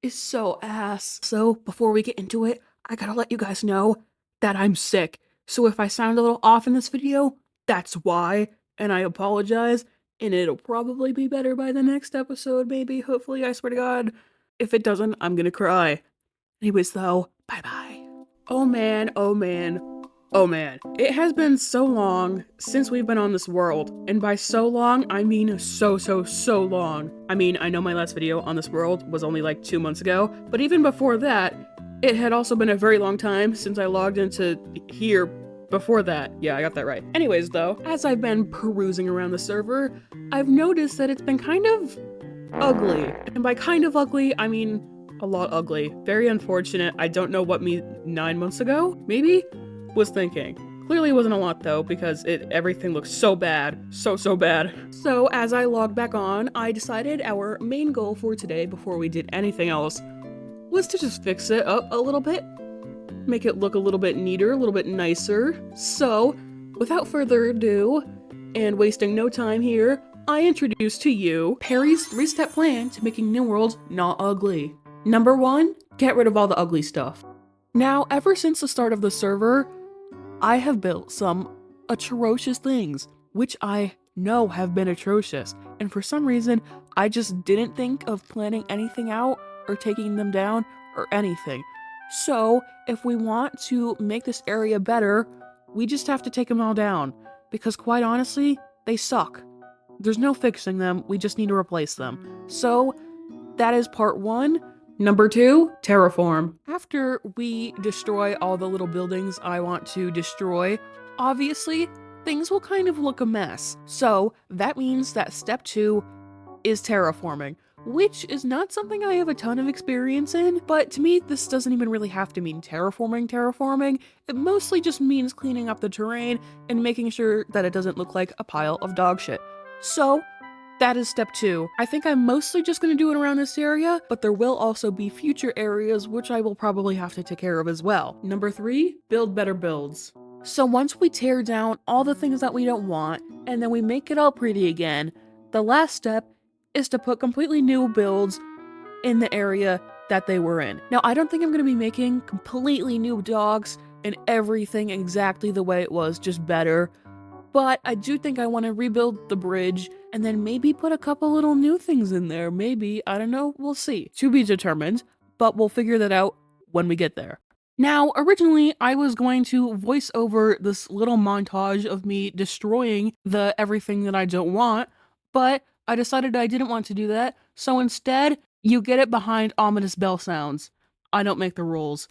is so ass. So before we get into it, I gotta let you guys know that I'm sick. So if I sound a little off in this video, that's why, and I apologize, and it'll probably be better by the next episode, maybe, hopefully, I swear to God. If it doesn't, I'm gonna cry. Anyways though, bye bye. Oh man, oh man, oh man. It has been so long since we've been on this world, and by so long, I mean so long. I mean, I know my last video on this world was only like 2 months ago, but even before that, it had also been a very long time since I logged into here before that. Yeah, I got that right. Anyways though, as I've been perusing around the server, I've noticed that it's been kind of ugly. And by kind of ugly, I mean a lot ugly. Very unfortunate. I don't know what me 9 months ago, maybe, was thinking. Clearly it wasn't a lot though, because everything looks so bad. So bad. So as I logged back on, I decided our main goal for today, before we did anything else, was to just fix it up a little bit. Make it look a little bit neater, a little bit nicer. So, without further ado, and wasting no time here, I introduce to you Perry's 3-step plan to making NewWorld not ugly. Number 1, get rid of all the ugly stuff. Now, ever since the start of the server, I have built some atrocious things, which I know have been atrocious, and for some reason, I just didn't think of planning anything out or taking them down or anything. So, if we want to make this area better, we just have to take them all down, because quite honestly, they suck. There's no fixing them, we just need to replace them. So, that is part 1. Number 2, terraform. After we destroy all the little buildings I want to destroy, obviously, things will kind of look a mess. So, that means that step 2 is terraforming, which is not something I have a ton of experience in, but to me, this doesn't even really have to mean terraforming. It mostly just means cleaning up the terrain and making sure that it doesn't look like a pile of dog shit. So, that is step 2. I think I'm mostly just going to do it around this area, but there will also be future areas which I will probably have to take care of as well. Number 3, build better builds. So once we tear down all the things that we don't want, and then we make it all pretty again, the last step is to put completely new builds in the area that they were in. Now, I don't think I'm going to be making completely new dogs and everything exactly the way it was, just better. But I do think I want to rebuild the bridge and then maybe put a couple little new things in there. Maybe, I don't know, we'll see. To be determined, but we'll figure that out when we get there. Now, originally, I was going to voice over this little montage of me destroying the everything that I don't want, but I decided I didn't want to do that, so instead, you get it behind ominous bell sounds. I don't make the rules.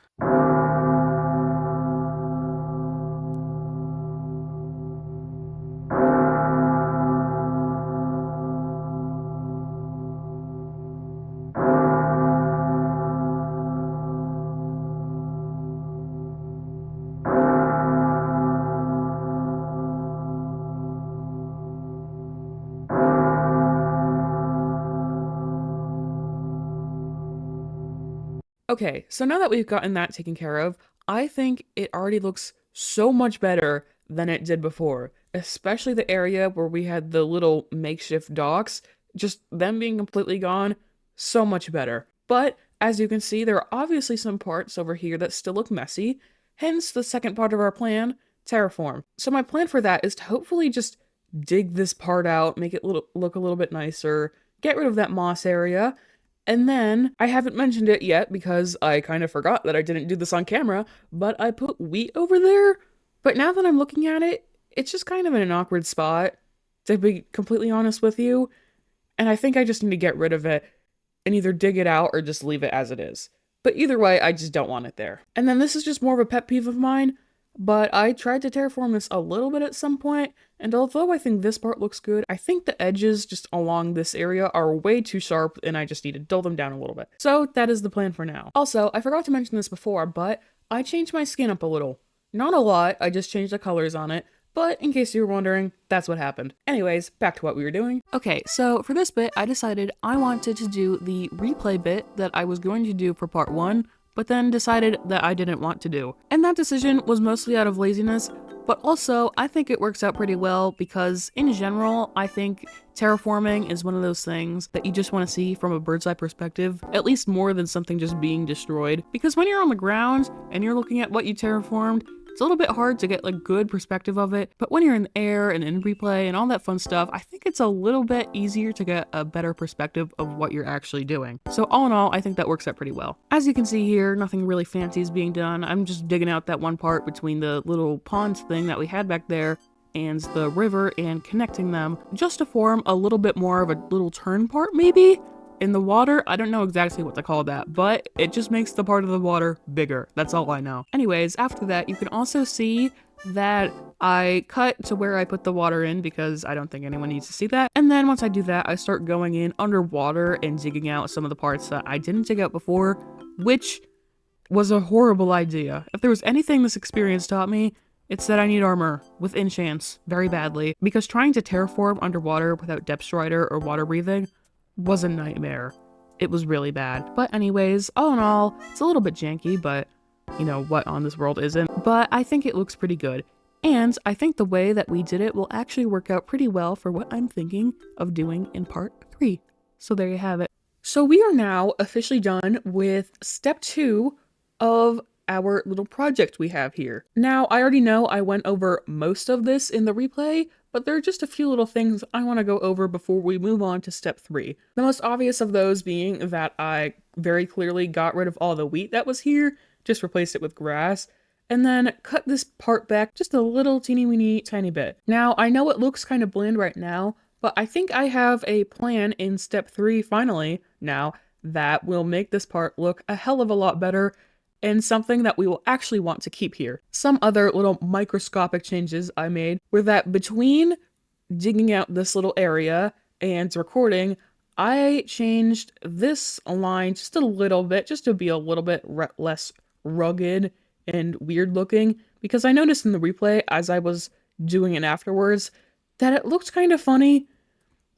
Okay, so now that we've gotten that taken care of, I think it already looks so much better than it did before, especially the area where we had the little makeshift docks, just them being completely gone, so much better. But as you can see, there are obviously some parts over here that still look messy, hence the second part of our plan, terraform. So my plan for that is to hopefully just dig this part out, make it look a little bit nicer, get rid of that moss area. And then, I haven't mentioned it yet because I kind of forgot that I didn't do this on camera, but I put wheat over there. But now that I'm looking at it, it's just kind of in an awkward spot, to be completely honest with you. And I think I just need to get rid of it and either dig it out or just leave it as it is. But either way, I just don't want it there. And then this is just more of a pet peeve of mine, but I tried to terraform this a little bit at some point, and although I think this part looks good, I think the edges just along this area are way too sharp and I just need to dull them down a little bit. So that is the plan for now. Also, I forgot to mention this before, but I changed my skin up a little. Not a lot, I just changed the colors on it, but in case you were wondering, that's what happened. Anyways, back to what we were doing. Okay, so for this bit, I decided I wanted to do the replay bit that I was going to do for part 1, but then decided that I didn't want to do. And that decision was mostly out of laziness, But also, I think it works out pretty well because in general, I think terraforming is one of those things that you just want to see from a bird's eye perspective, at least more than something just being destroyed. Because when you're on the ground and you're looking at what you terraformed, it's a little bit hard to get like good perspective of it, but when you're in the air and in replay and all that fun stuff, I think it's a little bit easier to get a better perspective of what you're actually doing. So all in all, I think that works out pretty well. As you can see here, nothing really fancy is being done. I'm just digging out that one part between the little pond thing that we had back there and the river and connecting them just to form a little bit more of a little turn part maybe? In the water, I don't know exactly what to call that, but it just makes the part of the water bigger. That's all I know. Anyways, after that, you can also see that I cut to where I put the water in because I don't think anyone needs to see that. And then once I do that, I start going in underwater and digging out some of the parts that I didn't dig out before, which was a horrible idea. If there was anything this experience taught me, it's that I need armor with enchants very badly because trying to terraform underwater without depth strider or water breathing was a nightmare. It was really bad. But anyways, all in all, it's a little bit janky, but you know, what on this world isn't? But I think it looks pretty good. And I think the way that we did it will actually work out pretty well for what I'm thinking of doing in part 3. So there you have it. So we are now officially done with step 2 of our little project we have here. Now, I already know I went over most of this in the replay, but there are just a few little things I want to go over before we move on to step 3. The most obvious of those being that I very clearly got rid of all the wheat that was here, just replaced it with grass, and then cut this part back just a little teeny weeny tiny bit. Now, I know it looks kind of bland right now, but I think I have a plan in step 3 finally now that will make this part look a hell of a lot better and something that we will actually want to keep here. Some other little microscopic changes I made were that between digging out this little area and recording, I changed this line just a little bit, just to be a little bit less rugged and weird looking, because I noticed in the replay as I was doing it afterwards that it looked kind of funny.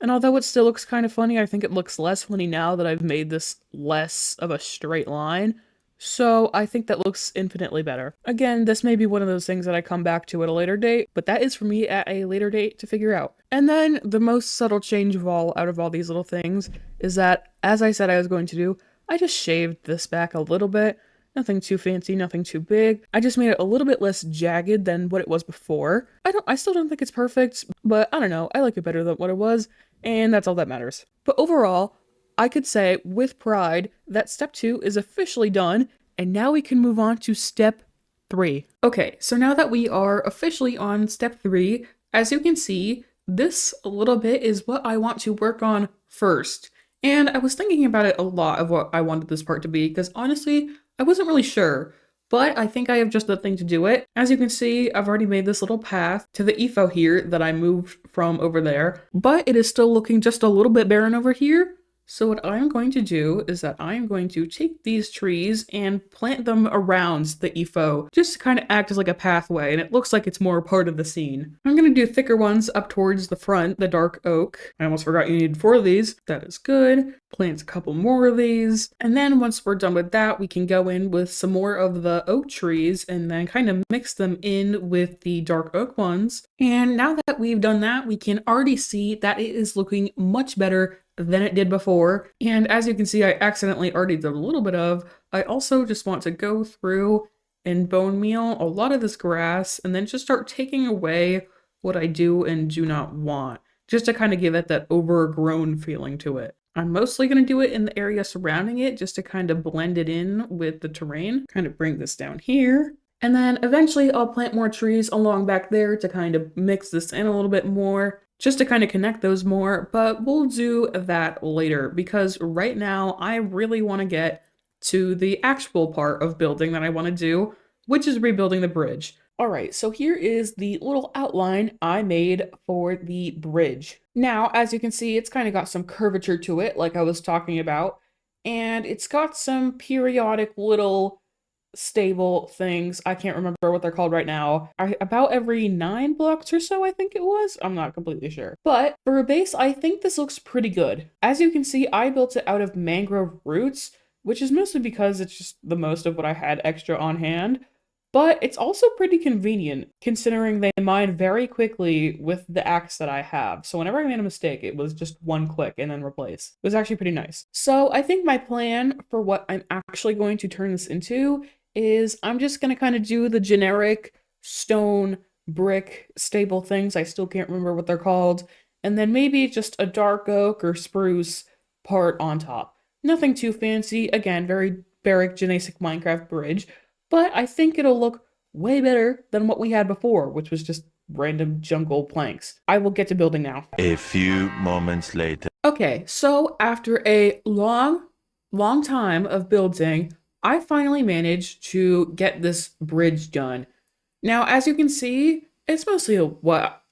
And although it still looks kind of funny, I think it looks less funny now that I've made this less of a straight line. So I think that looks infinitely better. Again, this may be one of those things that I come back to at a later date, but that is for me at a later date to figure out. And then the most subtle change of all out of all these little things is that, as I said I was going to do, I just shaved this back a little bit. Nothing too fancy, nothing too big. I just made it a little bit less jagged than what it was before. I still don't think it's perfect, but I don't know, I like it better than what it was, and that's all that matters. But overall, I could say with pride that step 2 is officially done, and now we can move on to step 3. Okay, so now that we are officially on step 3, as you can see, this little bit is what I want to work on first. And I was thinking about it a lot of what I wanted this part to be, because honestly, I wasn't really sure. But I think I have just the thing to do it. As you can see, I've already made this little path to the EFO here that I moved from over there, but it is still looking just a little bit barren over here. So what I'm going to do is that I'm going to take these trees and plant them around the EFO, just to kind of act as like a pathway, and it looks like it's more part of the scene. I'm going to do thicker ones up towards the front, the dark oak. I almost forgot you need 4 of these. That is good. Plant a couple more of these. And then once we're done with that, we can go in with some more of the oak trees and then kind of mix them in with the dark oak ones. And now that we've done that, we can already see that it is looking much better than it did before. And as you can see, I accidentally already did a little bit of. I also just want to go through and bone meal a lot of this grass and then just start taking away what I do and do not want, just to kind of give it that overgrown feeling to it. I'm mostly going to do it in the area surrounding it just to kind of blend it in with the terrain. Kind of bring this down here. And then eventually I'll plant more trees along back there to kind of mix this in a little bit more, just to kind of connect those more, but we'll do that later because right now I really want to get to the actual part of building that I want to do, which is rebuilding the bridge. All right, so here is the little outline I made for the bridge. Now, as you can see, it's kind of got some curvature to it, like I was talking about, and it's got some periodic little stable things. I can't remember what they're called right now. About every 9 blocks or so, I think it was. I'm not completely sure. But for a base, I think this looks pretty good. As you can see, I built it out of mangrove roots, which is mostly because it's just the most of what I had extra on hand. but it's also pretty convenient considering they mine very quickly with the axe that I have. So whenever I made a mistake, it was just one click and then replace. It was actually pretty nice. So I think my plan for what I'm actually going to turn this into is I'm just going to kind of do the generic stone brick staple things. I still can't remember what they're called. And then maybe just a dark oak or spruce part on top. Nothing too fancy. Again, very basic generic Minecraft bridge. But I think it'll look way better than what we had before, which was just random jungle planks. I will get to building now. A few moments later. Okay, so after a long time of building, I finally managed to get this bridge done. Now, as you can see, it's mostly what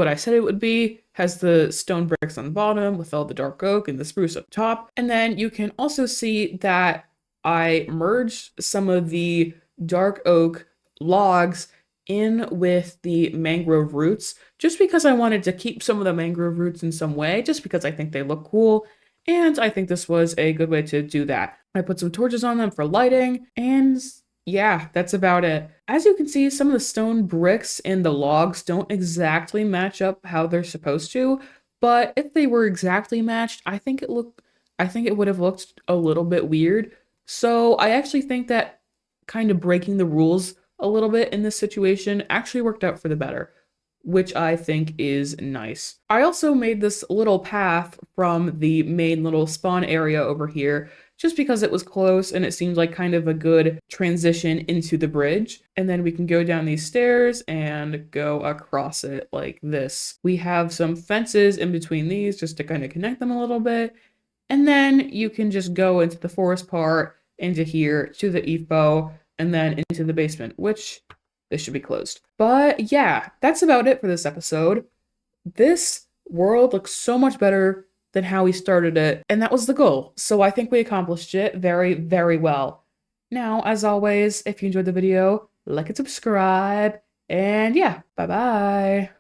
I said it would be. Has the stone bricks on the bottom with all the dark oak and the spruce up top. And then you can also see that I merged some of the dark oak logs in with the mangrove roots just because I wanted to keep some of the mangrove roots in some way, just because I think they look cool. And I think this was a good way to do that. I put some torches on them for lighting, and yeah, that's about it. As you can see, some of the stone bricks and the logs don't exactly match up how they're supposed to, but if they were exactly matched, I think it would have looked a little bit weird. So I actually think that kind of breaking the rules a little bit in this situation actually worked out for the better, which I think is nice. I also made this little path from the main little spawn area over here just because it was close and it seemed like kind of a good transition into the bridge. And then we can go down these stairs and go across it like this. We have some fences in between these just to kind of connect them a little bit. And then you can just go into the forest part, into here, to the EFO, and then into the basement, which this should be closed. But yeah, that's about it for this episode. This world looks so much better than how we started it, and that was the goal. So I think we accomplished it very, very well. Now, as always, if you enjoyed the video, like and subscribe, and yeah, bye-bye.